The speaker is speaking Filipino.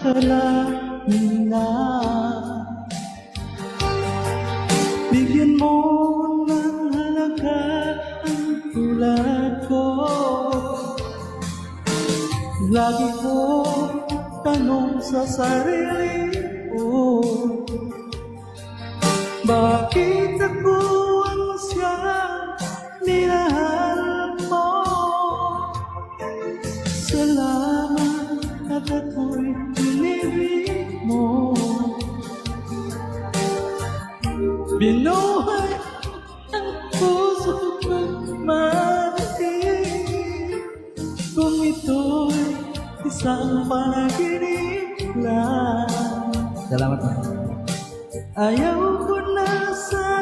akalain na bigyan mo ng halaga ang tulad ko. Lagi ko tanong sa sarili ko, bakit ako ang siyang minahal mo? Salamat at ako'y pinibig mo. Binuhay ang puso ko'y marating, kung ito'y isang panaginip lang. Salamat, man. Ayaw ko na sa